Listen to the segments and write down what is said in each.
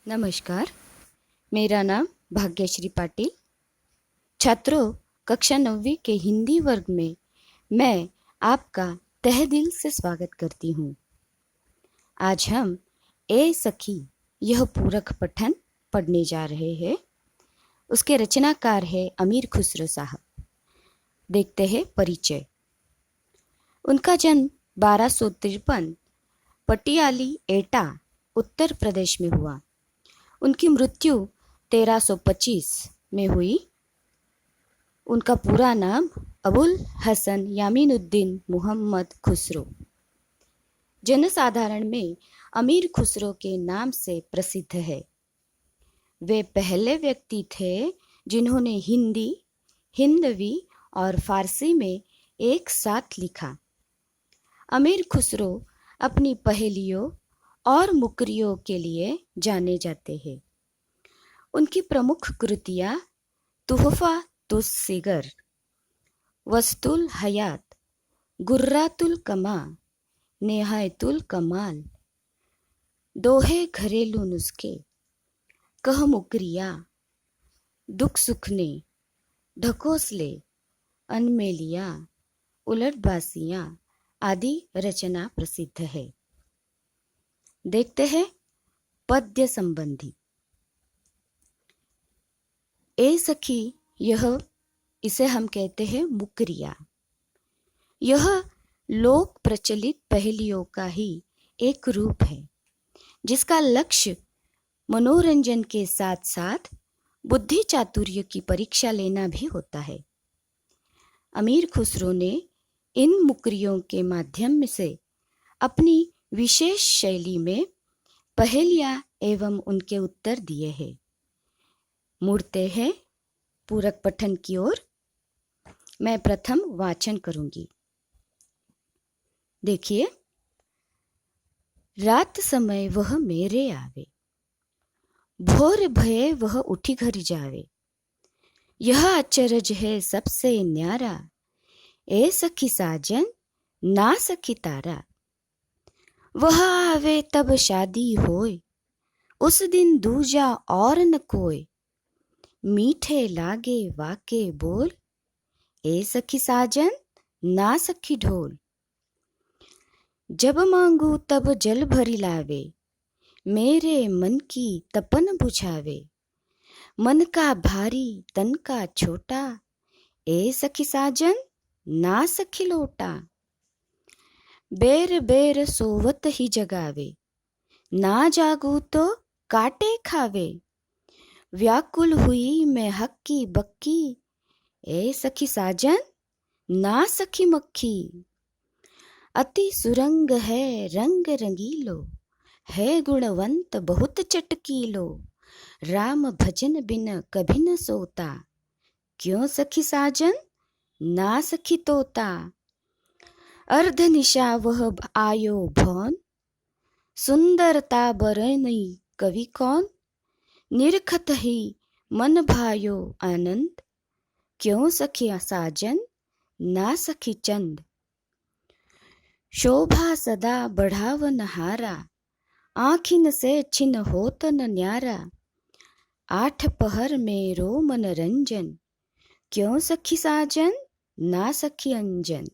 नमस्कार, मेरा नाम भाग्यश्री पाटिल। छात्रों, कक्षा 9वीं के हिंदी वर्ग में मैं आपका तहे दिल से स्वागत करती हूँ। आज हम ए सखी यह पूरक पठन पढ़ने जा रहे हैं। उसके रचनाकार है अमीर खुसरो साहब। देखते हैं परिचय। उनका जन्म 1253 पटियाली एटा उत्तर प्रदेश में हुआ। उनकी मृत्यु 1325 में हुई। उनका पूरा नाम अबुल हसन यामीनुद्दीन मोहम्मद खुसरो, जनसाधारण में अमीर खुसरो के नाम से प्रसिद्ध है। वे पहले व्यक्ति थे जिन्होंने हिंदी, हिंदवी और फारसी में एक साथ लिखा। अमीर खुसरो अपनी पहेलियों और मुकरियों के लिए जाने जाते हैं। उनकी प्रमुख कृतियाँ तुहफा तुस सिगर, वस्तुल हयात, गुर्रातुल कमा, नेहायतुल कमाल, दोहे घरेलू नुस्खे, कह मुकरिया, दुख सुखने, ढकोसले, अनमेलिया, उलटबासियाँ आदि रचना प्रसिद्ध है। देखते हैं पद्य संबंधी। ए सखी इसे हम कहते हैं मुकरिया। यह लोक प्रचलित पहेलियों का ही एक रूप है जिसका लक्ष्य मनोरंजन के साथ साथ बुद्धि चातुर्य की परीक्षा लेना भी होता है। अमीर खुसरो ने इन मुकरियों के माध्यम से अपनी विशेष शैली में पहेलियां एवं उनके उत्तर दिए हैं। मुड़ते हैं पूरक पठन की ओर। मैं प्रथम वाचन करूंगी। देखिए, रात समय वह मेरे आवे, भोर भये वह उठी घर जावे। यह अचरज है सबसे न्यारा, ए सखी साजन ना सखी तारा। वह आवे तब शादी होय, उस दिन दूजा और न कोय। मीठे लागे वाके बोल, ए सखी साजन ना सखी ढोल। जब मांगू तब जल भरी लावे, मेरे मन की तपन बुझावे। मन का भारी तन का छोटा, ए सखी साजन ना सखी लोटा। बेर बेर सोवत ही जगावे, ना जागू तो काटे खावे। व्याकुल हुई मैं हक्की बक्की, ए सखी साजन ना सखी मक्खी। अति सुरंग है रंग रंगीलो, है गुणवंत बहुत चटकीलो। राम भजन बिन कभी न सोता, क्यों सखी साजन ना सखी तोता। अर्ध निशा वह आयो भौन, सुंदरता बरनई कवि कौन। निरखत ही मन भायो आनंद, क्यों सखी साजन ना सखी चंद। शोभा सदा बढ़ावन हारा, आँखिन से छिन होत न न्यारा। आठ पहर में रो मनरंजन, क्यों सखी साजन ना सखी अंजन।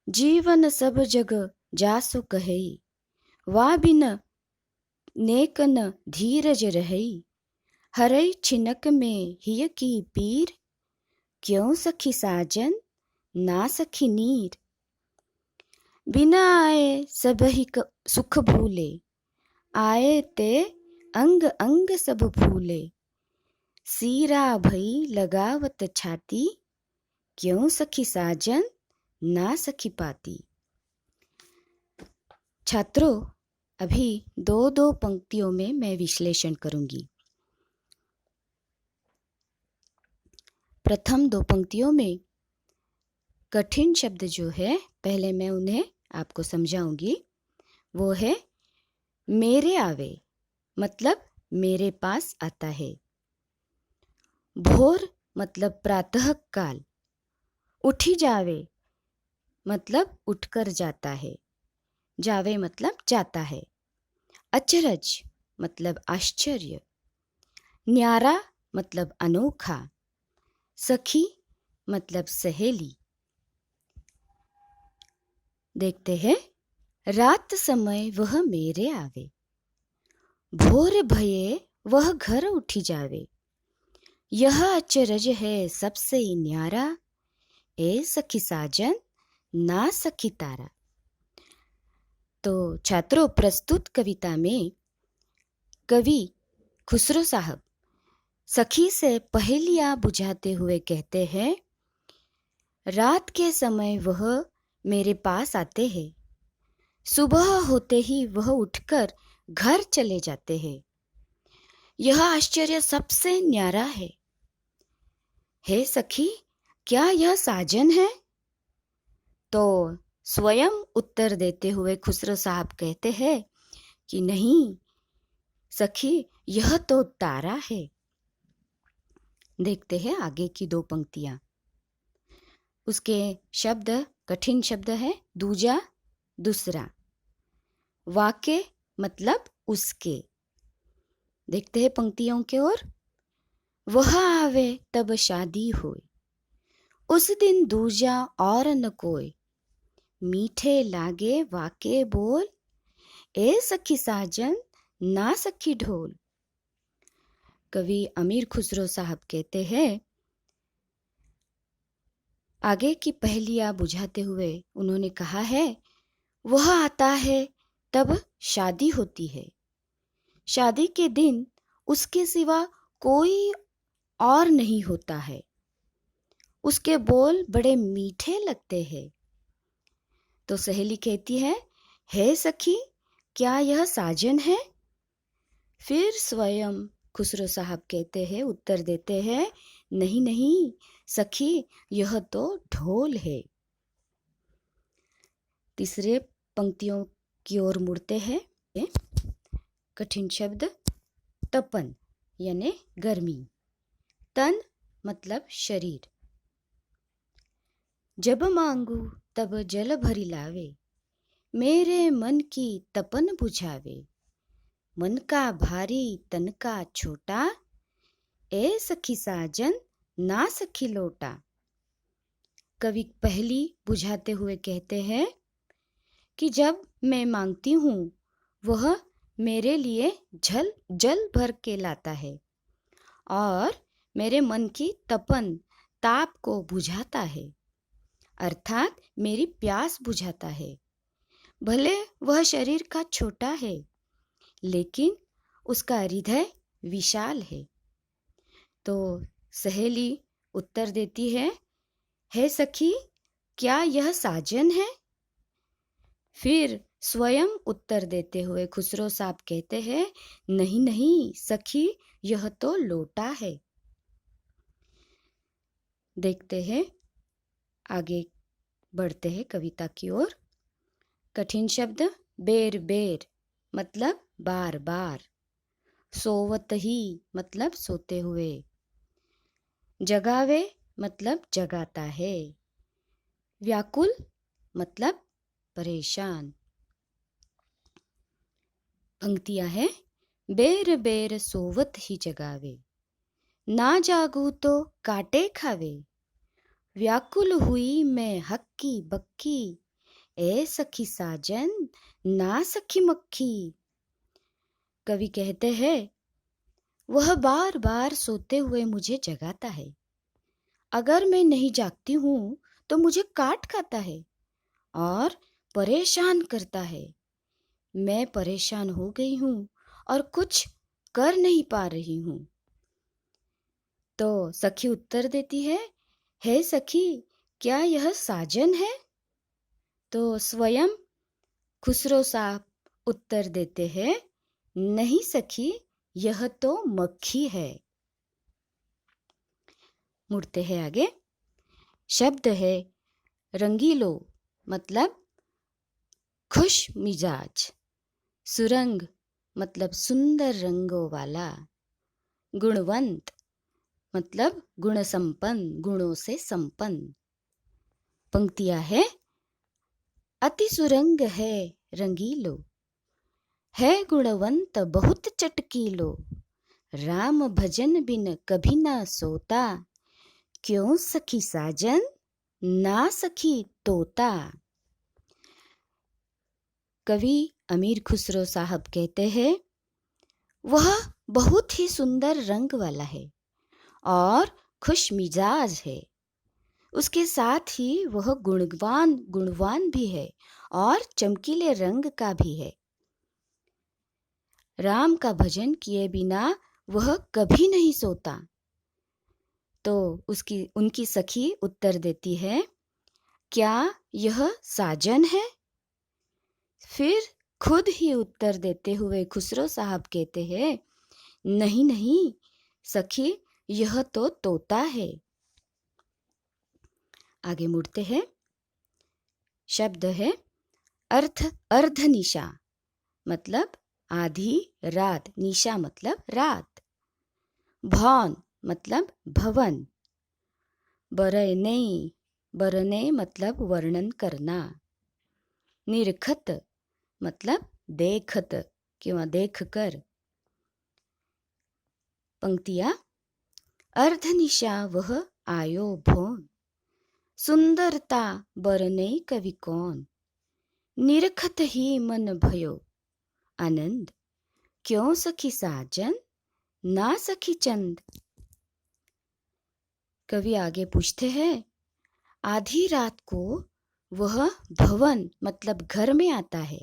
जीवन सब जग जासु कहई, वा बिन नेक न धीरज रहई। हरई छिनक में हिय की पीर, क्यों सखी साजन ना सखी नीर। बिना आए सब ही सुख भूले, आए ते अंग अंग सब भूले। सीरा भई लगावत छाती, क्यों सखी साजन ना सखी पाती। छात्रों, अभी दो दो पंक्तियों में मैं विश्लेषण करूंगी। प्रथम दो पंक्तियों में कठिन शब्द जो है, पहले मैं उन्हें आपको समझाऊंगी। वो है मेरे आवे, मतलब मेरे पास आता है। भोर मतलब प्रातः काल। उठी जावे मतलब उठकर जाता है। जावे मतलब जाता है। अचरज मतलब आश्चर्य, न्यारा मतलब अनोखा, सखी मतलब सहेली। देखते हैं। रात समय वह मेरे आवे, भोर भये वह घर उठी जावे। यह अचरज है सबसे न्यारा, ए सखी साजन ना सखी तारा। तो छात्रों, प्रस्तुत कविता में कवि खुसरो साहब सखी से पहेलियां बुझाते हुए कहते हैं, रात के समय वह मेरे पास आते हैं, सुबह होते ही वह उठकर घर चले जाते हैं। यह आश्चर्य सबसे न्यारा है। हे सखी, क्या यह साजन है? तो स्वयं उत्तर देते हुए खुसरो साहब कहते हैं कि नहीं सखी, यह तो तारा है। देखते हैं आगे की दो पंक्तियां। उसके शब्द कठिन शब्द है दूजा, दूसरा। वाके मतलब उसके। देखते हैं पंक्तियों के ओर। वह आवे तब शादी होए, उस दिन दूजा और न कोई। मीठे लागे वाके बोल, ए सखी साजन ना सखी ढोल। कवि अमीर खुसरो साहब कहते हैं, आगे की पहेलियां बुझाते हुए उन्होंने कहा है, वह आता है तब शादी होती है। शादी के दिन उसके सिवा कोई और नहीं होता है। उसके बोल बड़े मीठे लगते हैं। तो सहेली कहती है, हे सखी, क्या यह साजन है? फिर स्वयं खुसरो साहब कहते हैं, उत्तर देते हैं, नहीं नहीं सखी, यह तो ढोल है। तीसरे पंक्तियों की ओर मुड़ते हैं। कठिन शब्द तपन यानी गर्मी, तन मतलब शरीर। जब मांगू तब जल भरी लावे, मेरे मन की तपन बुझावे। मन का भारी तन का छोटा, ए सखी साजन ना सखी लोटा। कवि पहली बुझाते हुए कहते हैं कि जब मैं मांगती हूँ वह मेरे लिए जल भर के लाता है और मेरे मन की तपन ताप को बुझाता है, अर्थात मेरी प्यास बुझाता है। भले वह शरीर का छोटा है, लेकिन उसका हृदय विशाल है। तो सहेली उत्तर देती है, हे सखी, क्या यह साजन है? फिर स्वयं उत्तर देते हुए खुसरो साहब कहते हैं, नहीं नहीं सखी, यह तो लोटा है। देखते हैं, आगे बढ़ते हैं कविता की ओर। कठिन शब्द बेर बेर मतलब बार बार, सोवत ही मतलब सोते हुए, जगावे मतलब जगाता है, व्याकुल मतलब परेशान। पंक्तियां हैं, बेर बेर सोवत ही जगावे, ना जागू तो काटे खावे। व्याकुल हुई मैं हक्की बक्की, ए सखी साजन ना सखी मक्खी। कवि कहते हैं, वह बार बार सोते हुए मुझे जगाता है। अगर मैं नहीं जागती हूँ तो मुझे काट खाता है और परेशान करता है। मैं परेशान हो गई हूँ और कुछ कर नहीं पा रही हूँ। तो सखी उत्तर देती है, हे सखी, क्या यह साजन है? तो स्वयं खुसरो साहब उत्तर देते हैं, नहीं सखी, यह तो मक्खी है। मुड़ते हैं आगे। शब्द है रंगीलो मतलब खुश मिजाज, सुरंग मतलब सुंदर रंगों वाला, गुणवंत मतलब गुण संपन्न, गुणों से संपन्न। पंक्तियां है, अति सुरंग है रंगीलो, है गुणवंत बहुत चटकीलो, राम भजन बिन कभी ना सोता, क्यों सखी साजन ना सखी तोता। कवि अमीर खुसरो साहब कहते हैं, वह बहुत ही सुंदर रंग वाला है और खुश मिजाज है। उसके साथ ही वह गुणवान भी है और चमकीले रंग का भी है। राम का भजन किए बिना वह कभी नहीं सोता। तो उनकी सखी उत्तर देती है, क्या यह साजन है? फिर खुद ही उत्तर देते हुए खुसरो साहब कहते हैं, नहीं नहीं सखी, यह तो तोता है। आगे मुड़ते हैं। शब्द है अर्धनिशा, मतलब आधी रात, निशा मतलब रात। भवन मतलब भवन। बरने मतलब वर्णन करना। निरखत मतलब देखत किंवा देखकर। पंक्तियां, अर्धनिशा वह आयो भोन, सुंदरता बरने कवि कौन, निरखत ही मन भयो आनंद, क्यों सखी साजन ना सखी चंद। कवि आगे पूछते हैं, आधी रात को वह भवन मतलब घर में आता है।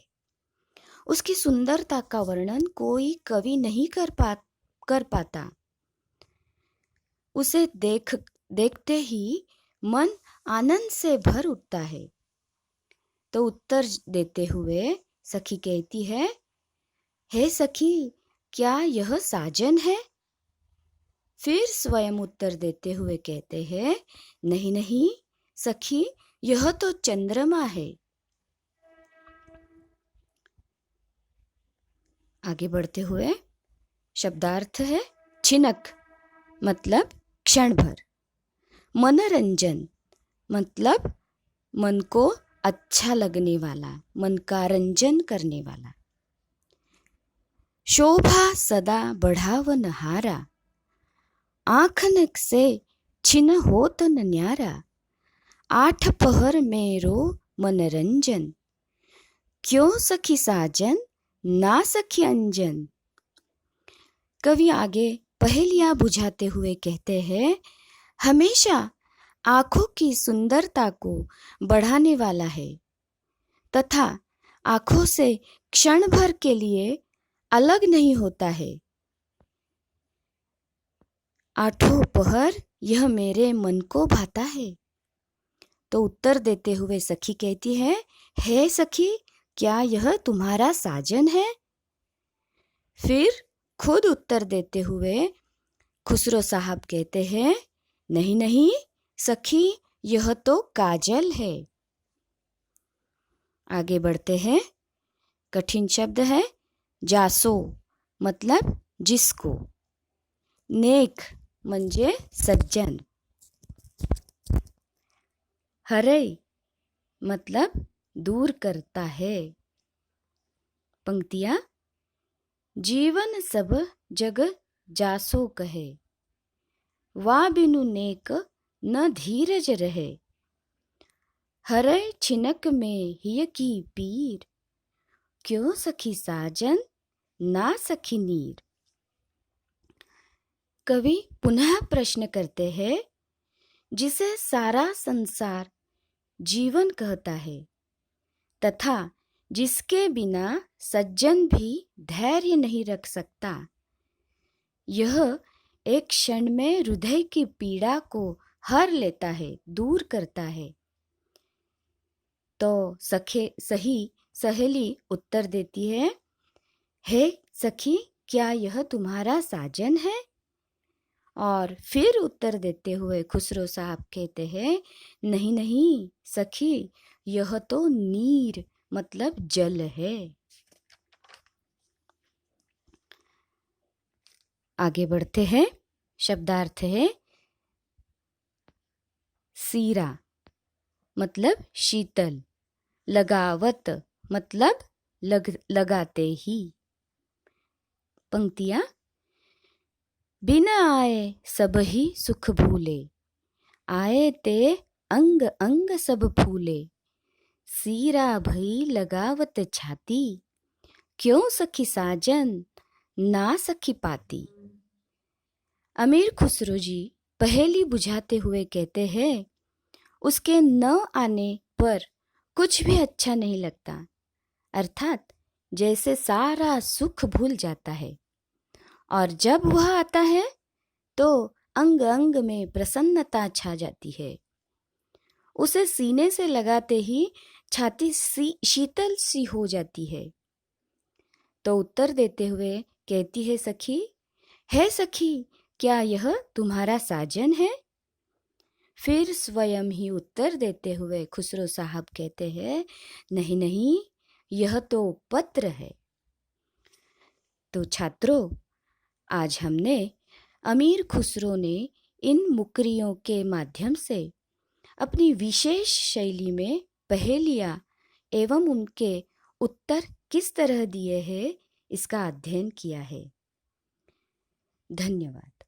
उसकी सुंदरता का वर्णन कोई कवि नहीं कर पाता। उसे देखते ही मन आनंद से भर उठता है। तो उत्तर देते हुए सखी कहती है, हे सखी, क्या यह साजन है? फिर स्वयं उत्तर देते हुए कहते हैं, नहीं नहीं सखी, यह तो चंद्रमा है। आगे बढ़ते हुए शब्दार्थ है छिनक, मतलब क्षण भर। मनोरंजन मतलब मन को अच्छा लगने वाला, मन का रंजन करने वाला। शोभा सदा बढ़ावन हारा, आँखन से छिन होत न न्यारा, आठ पहर मेरो मनोरंजन, क्यों सखी साजन ना सखी अंजन। कवि आगे पहेलियां बुझाते हुए कहते हैं, हमेशा आँखों की सुंदरता को बढ़ाने वाला है तथा आँखों से क्षण भर के लिए अलग नहीं होता है। आठों पहर यह मेरे मन को भाता है। तो उत्तर देते हुए सखी कहती है, हे सखी, क्या यह तुम्हारा साजन है? फिर खुद उत्तर देते हुए खुसरो साहब कहते हैं, नहीं नहीं सखी, यह तो काजल है। आगे बढ़ते हैं। कठिन शब्द है जासो, मतलब जिसको। नेक म्हणजे सज्जन। हरे मतलब दूर करता है। पंक्तियां, जीवन सब जग जासो कहे, वा बिनु नेक न धीरज रहे, हरे छिनक में हिय की पीर, क्यों सखी साजन ना सखी नीर। कवि पुनः प्रश्न करते हैं, जिसे सारा संसार जीवन कहता है तथा जिसके बिना सज्जन भी धैर्य नहीं रख सकता, यह एक क्षण में हृदय की पीड़ा को हर लेता है, दूर करता है। तो सहेली उत्तर देती है, हे सखी, क्या यह तुम्हारा साजन है? और फिर उत्तर देते हुए खुसरो साहब कहते हैं, नहीं नहीं सखी, यह तो नीर मतलब जल है। आगे बढ़ते हैं। शब्दार्थ है सीरा मतलब शीतल, लगावत मतलब लगाते ही। पंक्तियां। बिना आए सब ही सुख भूले, आए ते अंग अंग सब फूले, सीरा भई लगावत छाती, क्यों सखी साजन ना सखी पाती। अमीर खुसरो जी पहेली बुझाते हुए कहते हैं, उसके न आने पर कुछ भी अच्छा नहीं लगता, अर्थात जैसे सारा सुख भूल जाता है, और जब वह आता है तो अंग अंग में प्रसन्नता छा जाती है। उसे सीने से लगाते ही छाती शीतल सी हो जाती है। तो उत्तर देते हुए कहती है सखी क्या यह तुम्हारा साजन है? फिर स्वयं ही उत्तर देते हुए खुसरो साहब कहते हैं, नहीं नहीं, यह तो पत्र है। तो छात्रों, आज हमने अमीर खुसरो ने इन मुकरियों के माध्यम से अपनी विशेष शैली में पहेलियां एवं उनके उत्तर किस तरह दिए हैं इसका अध्ययन किया है। धन्यवाद।